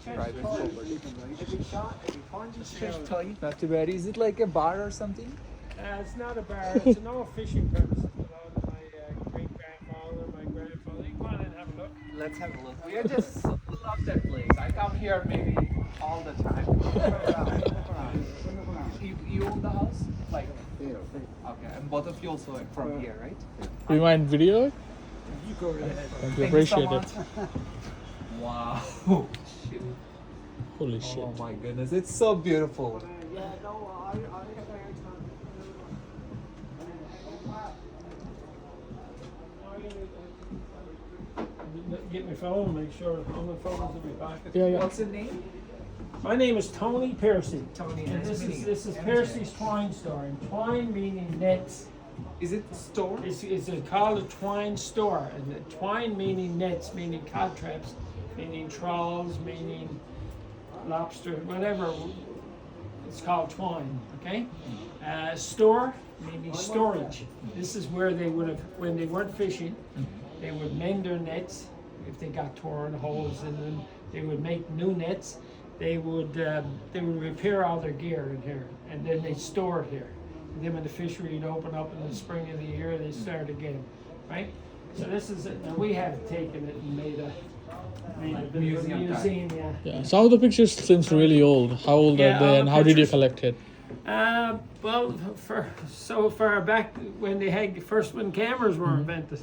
private property. Not too bad. Is it like a bar or something? It's not a bar, it's an old fishing premises. Belonged to my great grandfather, my grandfather. You come on and have a look. Let's have a look. We are just love that place. I come here maybe all the time. You own the house? Like, okay, and both of you also are from here, right? Do you mind video? You go right ahead. Thank you, appreciate it. Wow. Holy shit. Oh my goodness, it's so beautiful. Get my phone, make sure all the phones will be back. Yeah, yeah. What's the name? My name is Tony Piercy. Tony, And nice meeting you. this is MJ. Piercy's twine store. And twine meaning nets. Is it store? It's called a twine store. And the twine meaning nets, meaning cod traps, meaning trawls, meaning lobster, whatever. It's called twine, okay? Store meaning storage. This is where they would have, when they weren't fishing, they would mend their nets if they got torn holes in them. They would make new nets. They would repair all their gear in here, and then they store it here. And then when the fishery would open up in the spring of the year, they start again, right? So this is it. And we have taken it and made a Museum type. museum, yeah. Yeah. Some of the pictures seems really old. How old Yeah, are they all and the how did you pictures. collect it? Well, so far back when they had first when cameras were invented.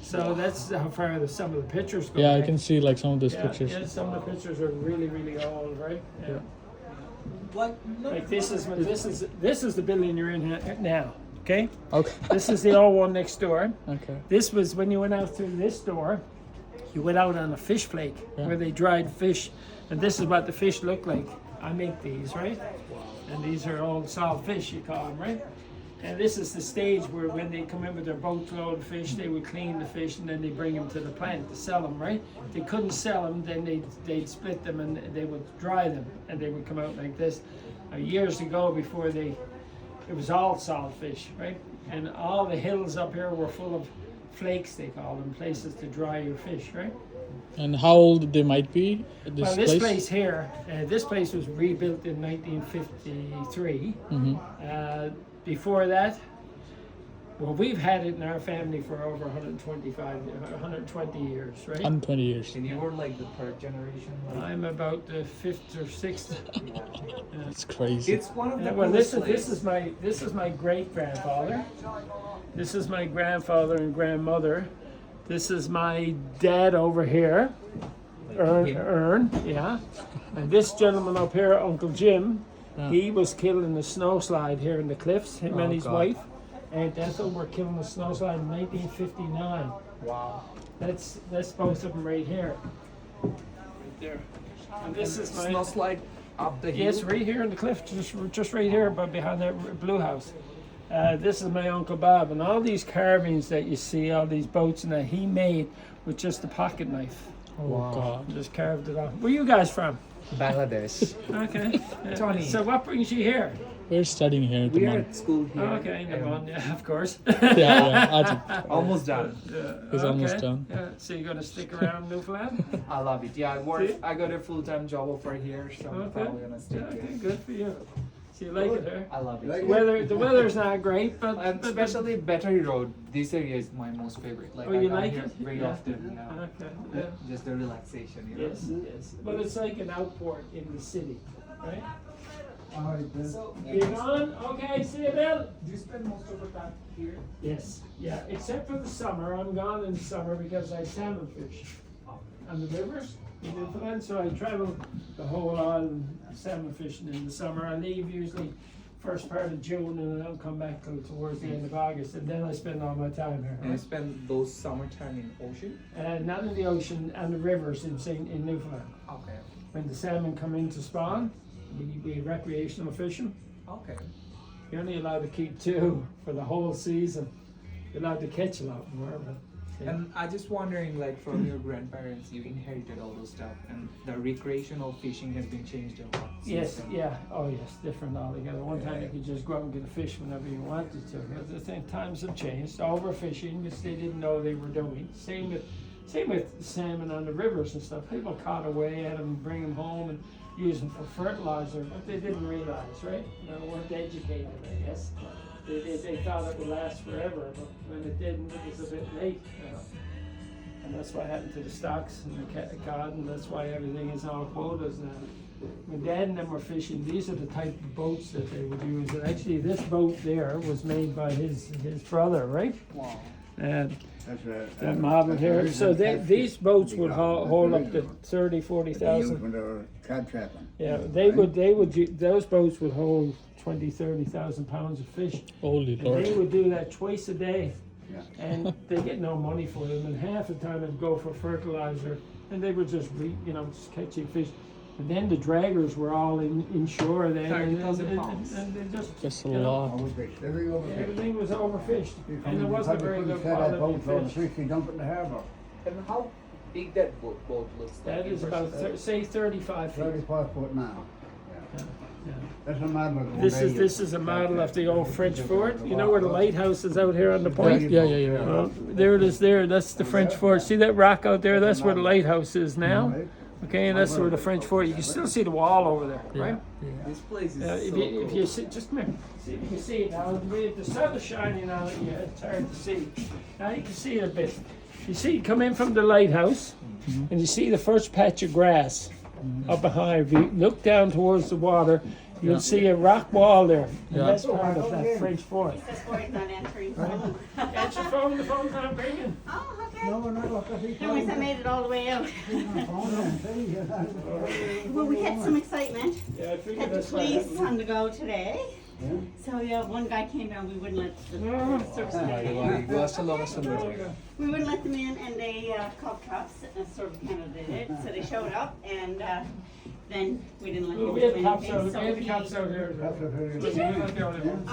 So that's how far some of the pictures go. Yeah, I back. can see like some of those Yeah, pictures. yeah, some of the pictures are really, really old, right? Yeah. Like this is the building you're in now. Okay. Okay. This is the old one next door. Okay. This was when you went out through this door. You went out on a fish flake where they dried fish, and this is what the fish look like. I make these, right? And these are all salt fish, you call them, right? And this is the stage where when they come in with their boat load of fish, they would clean the fish and then they bring them to the plant to sell them, right? If they couldn't sell them, then they'd split them and they would dry them and they would come out like this. Years ago, before it was all salt fish, right? And all the hills up here were full of flakes, they call them, places to dry your fish, right? And how old they might be? Well, this place here, this place was rebuilt in 1953. Before that, well, we've had it in our family for over 120 years, right? 120 years. And you were like the third generation. Like, I'm about the fifth or sixth. That's crazy. it's one of the Well, coolest this places. is my great grandfather. This is my grandfather and grandmother. This is my dad over here, Ern, yeah. And this gentleman up here, Uncle Jim, he was killed in the snowslide here in the cliffs, him and his God. wife. And Ethel were killed in the snowslide in 1959. Wow. That's both of them right here. Right there. And this is my... Snow slide up the hill. Yes, right here in the cliff, just right here, but behind that blue house. This is my Uncle Bob, and all these carvings that you see, all these boats and that he made with just a pocket knife. Oh Wow. god. Just carved it off. Where you guys from? Bangladesh. Okay. Tony. So what brings you here? We're studying here at the We are moment. at school here. Okay, and Naman, yeah, of course. Yeah, Ajit. Almost done. He's almost done. Yeah. So you're gonna stick around Newfoundland? I love it. Yeah, See? I got a full-time job over here, so I'm Okay. probably gonna stay Okay, here. good for you. So you like it here? I love it. The weather's not great, but And especially Battery Road. This area is my most favorite. Like Oh, I you come like here it? very Yeah. often. Yeah. Okay. Yeah. Just the relaxation, you know. Yes, yes. But it's like an outport in the city, right? So, You're gone? Okay, see you, Bill. do you spend most of the time here? Yes, yeah, except for the summer. I'm gone in the summer because I salmon fish on the rivers in Newfoundland. So I travel the whole island salmon fishing in the summer. I leave usually first part of June and I don't come back till towards the end of August. And then I spend all my time here. And I Right? spend those summertime in ocean? Not in the ocean, and the rivers in Newfoundland. Okay. When the salmon come in to spawn, we recreational fish 'em. Okay. You're only allowed to keep 2 for the whole season. You're allowed to catch a lot more, but yeah. And I just wondering, like from your grandparents, you inherited all those stuff, and the recreational fishing has been changed a lot. since Yes, then. yeah, oh yes, different altogether. One time you could just go out and get a fish whenever you wanted to, but I think times have changed. Overfishing, which they didn't know they were doing. Same with Same with salmon on the rivers and stuff. People caught away at them, bring them home and use them for fertilizer, but they didn't realize, right? They weren't educated, I guess. They thought it would last forever, but when it didn't, it was a bit late. And that's what happened to the stocks and the cod, and that's why everything is all quotas now. When Dad and them were fishing, these are the type of boats that they would use. And actually, this boat there was made by his brother, right? Wow. And That's right. that model here. So these boats would hold up to 30, 40,000. When they were cod trapping. Yeah, those boats would hold 20, 30,000 pounds of fish. Holy And Lord. they would do that twice a day. Yeah. And they get no money for them, and half the time it'd go for fertilizer, and they were just just catching fish. And then the draggers were all inshore then, 30,000 pounds. and they That's a you know, lot. Overfished. Everything overfished. everything was overfished, and it wasn't very good That boat for the quality fish. fish, you dump it in the harbor. And how big that boat looks like? That is about say 35 feet. 35 foot now. Yeah. That's a model of the This is a model of the old French fort. You know where the lighthouse is out here on the point? Yeah. Well, there it is there. That's the French fort. See that rock out there? That's where the lighthouse is now. Okay, and that's where the French fort. You can still see the wall over there, right? This place is If you see, just come here. See if you can see it now. The sun is shining on it. Yeah, it's hard to see. Now you can see it a bit. You see, come in from the lighthouse, and you see the first patch of grass up behind. If you look down towards the water, you'll see a rock wall there. And that's part of that French fort. This boy's not answering phone. Answer phone. The phone's not ringing. Oh, okay. No, we're not looking at Anyways, I made it all the way out. Well, we had some excitement. Yeah, I figured Had the that's what police happened. on the go today. So yeah, one guy came down. We wouldn't let the service we wouldn't let them in, and they called cops. Sort of kind of did it. So they showed up, and then we didn't let them We had do cops anything. out. We So had the he- cops out here.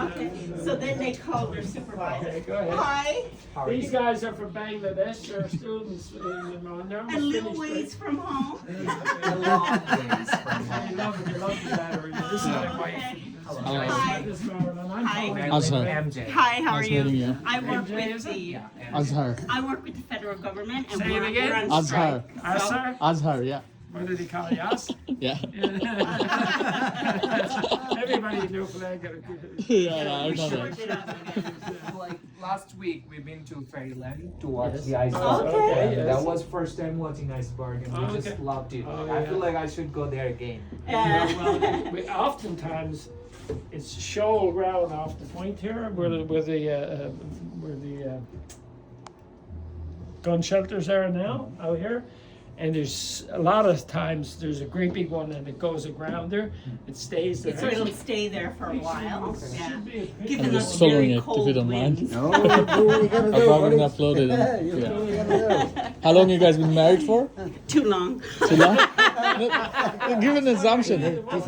Okay. So then they called their supervisor. Okay, go ahead. Hi. How are These you? guys are from Bangladesh. They're students. They're A little ways from home. A long ways from You home. love the battery. This is my wife. Okay. Hello. Hi. This is Marilyn. I'm Hi. Paul. Azhar. MJ. Hi, how are Nice meeting you? you. I work MJ, with is it? the Yeah. Azhar. I work with the federal government, and Say it again. we're on Azhar. strike. Azhar? Azhar, yeah. What did he call you? Us? Yeah. Everybody knew flag. Yeah, I know Sure that. did have Like last week, we've been to Fairyland to watch Yes. the ice Oh, bar. okay. And Yes. that was first time watching Iceberg, and we Oh, just okay. loved it. Oh, I yeah. feel like I should go there again. a. We oftentimes it's shoal ground off the point here where the gun shelters are now out here. And there's a lot of times there's a great big one and it goes aground there. It stays there. So it'll stay there for a while. Yeah. Given I'm us just following very it, if cold you don't mind. winds. No, do what you gotta do, I'll probably buddy. upload it. Yeah, you do Yeah. what you gotta How long you guys been married for? Too long. Too long? Give an assumption. do. Too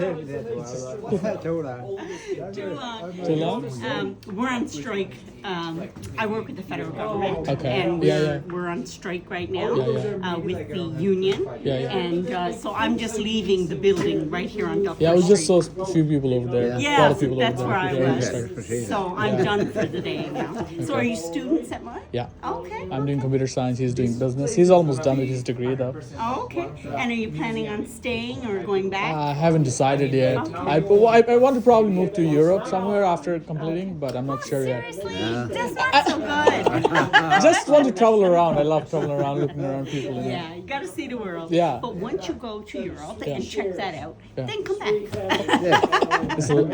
Too long. Too long? We're on strike. I work with the federal government, Okay. and Yeah, we're on strike right now Yeah, with the union. Yeah, yeah. And so I'm just leaving the building right here on Duffner Yeah, I was just Street. saw a few people over there. A lot Yeah, of people that's over where there. I Yeah, was. sorry. So I'm done for the day now. So are you students at what? Yeah. Okay. I'm doing computer science, he's doing business. He's almost done with his degree though. Oh, okay. And are you planning on staying or going back? I haven't decided yet. I want to probably move to Europe somewhere after completing, but I'm not sure yet. Seriously? That's not so good. Just want to travel around. I love traveling around, looking around people. You know? Yeah, you gotta see the world. Yeah. But once you go to Europe Yeah. and check that out, Yeah. then come back.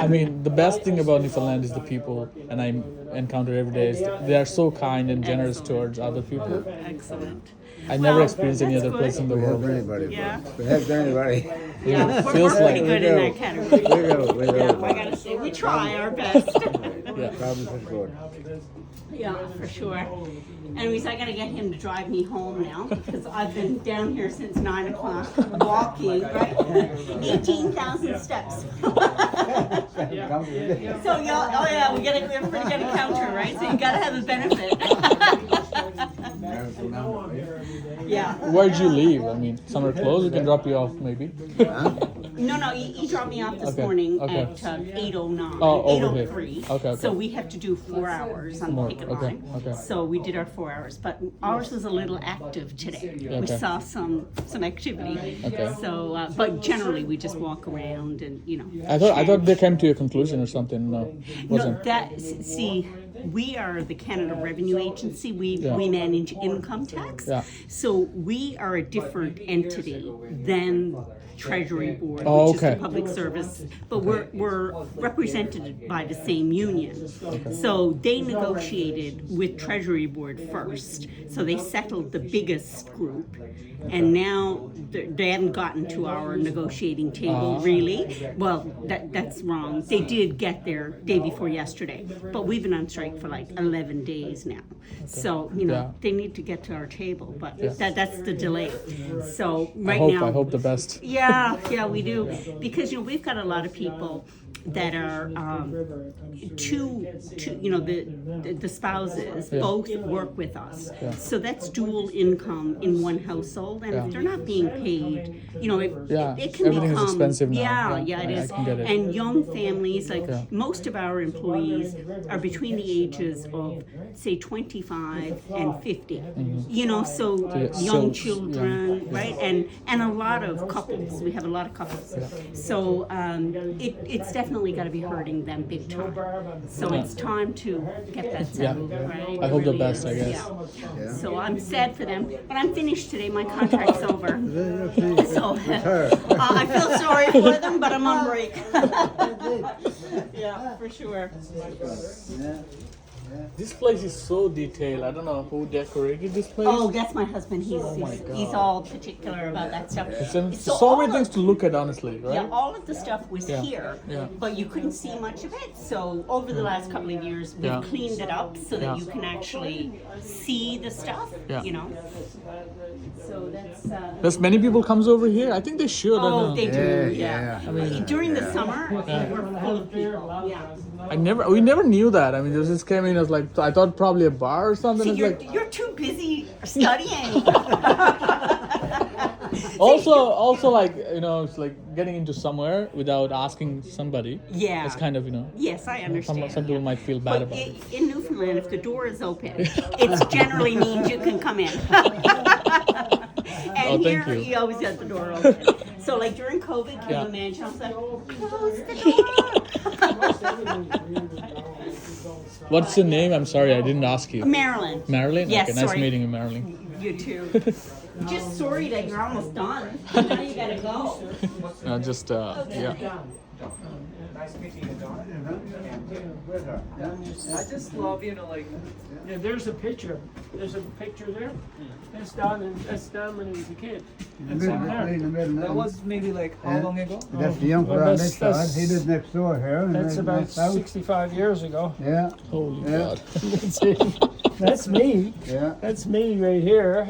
I mean, the best thing about Newfoundland is the people, and I encounter every day. Is they are so kind and generous towards other people. Excellent. I never Well, experienced any that's other good. place in the We have world. anybody. Yeah. We have anybody. Yeah, we're feels pretty like- good in that category. We do. Yeah, I gotta say, we try our best. Yeah. Problems is good. Yeah, for sure. Anyways, I gotta get him to drive me home now because I've been down here since 9 o'clock walking, right? 18,000 steps. So y'all, oh yeah, we have a pretty good encounter, right? So you gotta have a benefit. Yeah. Where'd you leave? I mean, somewhere close. We can drop you off, maybe. No, he dropped me off this Okay, morning okay. at 8:09, Oh, over here. 8:03. Okay, okay. So we have to do 4 hours on the More, picket okay, line. okay. So we did our 4 hours, but ours was a little active today. We Okay. saw some activity. Okay. So, but generally we just walk around and I thought they came to a conclusion or something. No, No, wasn't. see, we are the Canada Revenue Agency. We manage income tax. Yeah. So we are a different entity than Treasury Board, which Oh, is the okay. public service. But we're represented by the same union. So they negotiated with Treasury Board first. So they settled the biggest group. And now they haven't gotten to our negotiating table really. Well, that's wrong. They did get there day before yesterday, but we've been on strike for like 11 days now. So Yeah. they need to get to our table, but that's the delay. So right I now, hope the best. yeah, we do, because we've got a lot of people that are the spouses both work with us. So that's dual income in one household, and if they're not being paid, it can Everything is become expensive now. Yeah, it I is. can get it. And young families, like most of our employees, are between the ages of say 25 and 50. So young children, right? And a lot of couples. We have a lot of couples. So it's definitely got to be hurting them big time. So it's time to get that settled, right? I hope the best, I guess. Yeah. So I'm sad for them, but I'm finished today. My contract's over. So I feel sorry for them, but I'm on break. Yeah, for sure. This place is so detailed. I don't know who decorated this place. Oh, that's my husband. He's all particular about that stuff. There's so all many of- things to look at, honestly, right? Yeah, all of the stuff was Yeah, here, yeah. but you couldn't see much of it. So over the last couple of years, we've Yeah. cleaned it up so that Yeah. you can actually see the stuff. Yeah. So that's. There's many people comes over here. I think they should. I Oh, don't know. they do. Yeah, yeah. During the summer, we're full of people. Yeah. We never knew that. I mean, this just came in as like, I thought probably a bar or something. See, It's like, you're too busy studying. also like, it's like getting into somewhere without asking somebody. Yeah. It's kind of, Yes, I understand. some people might feel bad But about it. in Newfoundland, if the door is open, it generally means you can come in. And Oh, here, thank you. you always got the door open. So, like during COVID, can Yeah. you imagine? I was like, close the door. What's your name? I'm sorry, I didn't ask you. Marilyn. Marilyn? Yes, Okay, nice sorry. meeting you, Marilyn. You too. Just sorry that you're almost done. Now you gotta go. Yeah. Nice meeting you, Don. I just love, Yeah, there's a picture. There's a picture there. That's Don when he was a kid. That's him there. that was maybe like how long ago? That's the young Well, fella that's- next side. He lives next door here. and That's they- about next house. 65 years ago. Yeah, Holy Yeah. God. That's it. That's me. yeah. That's me right here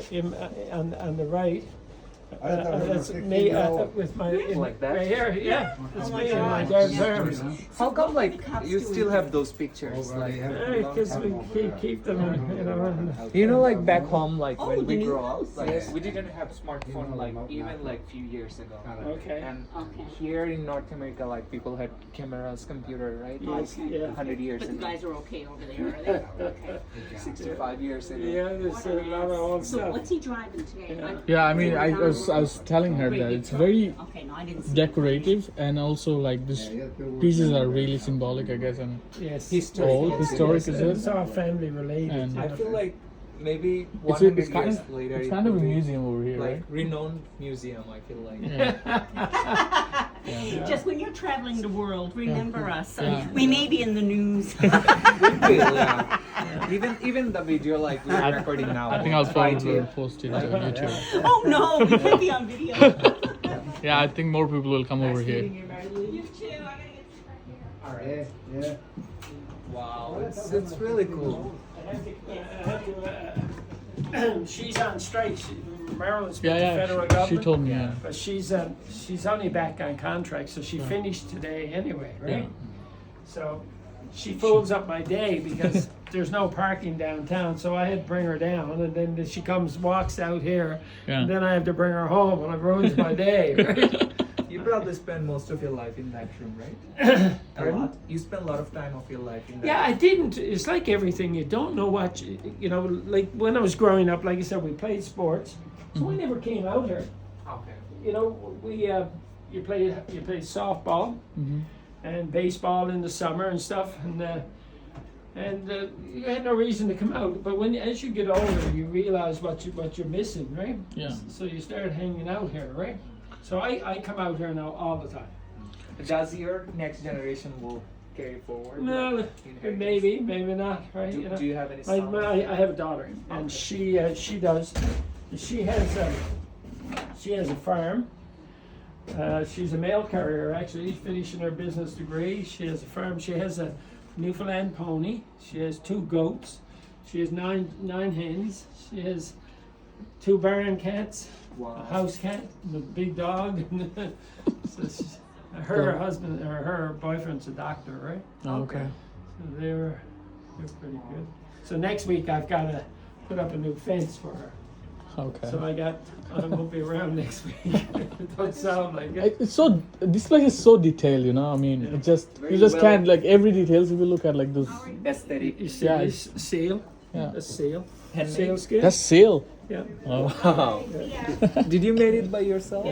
on the right. That's me with my Like that? right here. Yeah, that's me in my dad's arms. How come you still have those pictures? Because we keep them, and, Back home, Oh, when the we new grew up, house. we didn't have smartphone even few years ago. Okay. And Okay. here in North America, people had cameras, computer, right? Yeah. 100 years But the ago, guys are okay over there, are they? Okay. 65 years ago. Yeah, there's a lot of old So stuff. what's he driving today? Yeah, I mean, I was telling her that it's very Okay, no, I didn't see. decorative, and also like these pieces are really symbolic, I guess, and Yes. old, historic is It's it? all family related. And I feel like maybe it's 100 it's kind years of later, it's it kind of a could be, museum over here, right? renowned museum. I feel like. Yeah. Just when you're traveling the world, remember us. Yeah. We may be in the news. We will, yeah. Even the video we're recording now. I think I'll try probably to. post it to YouTube. Oh no, we can't be on video. Yeah, I think more people will come over here. You too. I gotta get All right. Yeah, yeah. Wow, it's really cool. She's on strike. Maryland's with Yeah, the federal yeah. government. She told me. Yeah. But she's only back on contract, so she finished today anyway, right? Yeah. So she folds up my day because there's no parking downtown, so I had to bring her down, and then she walks out here, Yeah. and then I have to bring her home, and it ruins my day, right? You probably spend most of your life in that room, right? A Pardon? lot. You spend a lot of time of your life in that. Yeah, I didn't. It's like everything. You don't know what you know. Like when I was growing up, like I said, we played sports, so we never came out here. Okay. You know, you play softball Mhm. and baseball in the summer and stuff, and you had no reason to come out. But as you get older, you realize what you're missing, right? Yeah. So you start hanging out here, right? So I come out here now all the time. Does your next generation will carry forward? No, Inheritance? maybe not, right? Do, You know? do you have any I, sons? I have a daughter, and she does. She has a farm. She's a mail carrier, actually. She's finishing her business degree. She has a farm. She has a Newfoundland pony. She has 2 goats. She has nine hens. She has 2 barn cats, a Wow. house cat, and a big dog. So her husband or her boyfriend's a doctor, right? Oh, okay. So they're pretty good. So next week I've got to put up a new fence for her. Okay. So I won't be around next week. It don't sound like it. It's so, this place is so detailed, you know. I mean, Yeah. it just, Very you just well- can't, like, every details if you look at like those. Aesthetic. You see Yeah, this seal? Yeah. A seal. Handmade? Seal skin? That's seal. Yeah. Oh. Wow. Did you made it by yourself?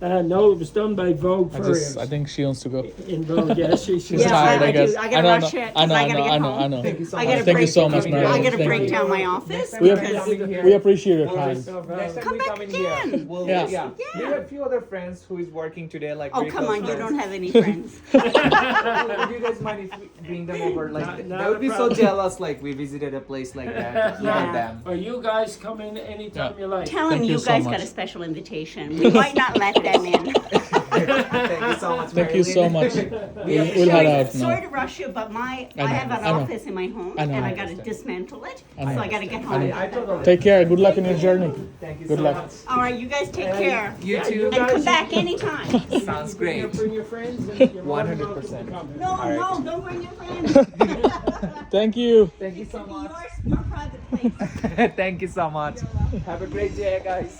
No, it was done by Vogue Furriers. I think she wants to go. In Vogue, yeah. She's She's Yeah, tired, I I guess. do. I gotta know, rush it, 'cause I know, I I gotta know, get I know, home. I know. Thank you so I much. gotta Thank you break, so much, Mary. I gotta Thank break you. down my office We because We appreciate your We'll time. just- next time Come we back come in here, again. we'll, Yeah. yeah. We Yeah. have a few other friends who is working today, like. oh very come close on, you friends. don't have any friends. Would you guys mind if we bring them over? Like, Not they would a be so problem. jealous. Like, we visited a place like that. Look Yeah. at them. Well, you guys come in anytime Yeah. you like. Telling Thank you you so guys much. got a special invitation. We might not let them in. Thank you so much. Thank you so Marilyn. much. We'll head out Sorry now. to rush you, but I I know, have an I know. office in my home, I know, and I I gotta understand. dismantle it, I so know. I gotta get home. I totally. Take care. Good luck in your journey. Thank you Good so luck. much. All right, you guys take care, You Yeah, too. you and guys- come back anytime. Sounds Bring your- great. Bring your friends. And you're more than welcome to 100%. come here. No, All right. no, don't bring your friends. Thank you. Thank you so much. Your private place. Thank you so much. Have a great day, guys.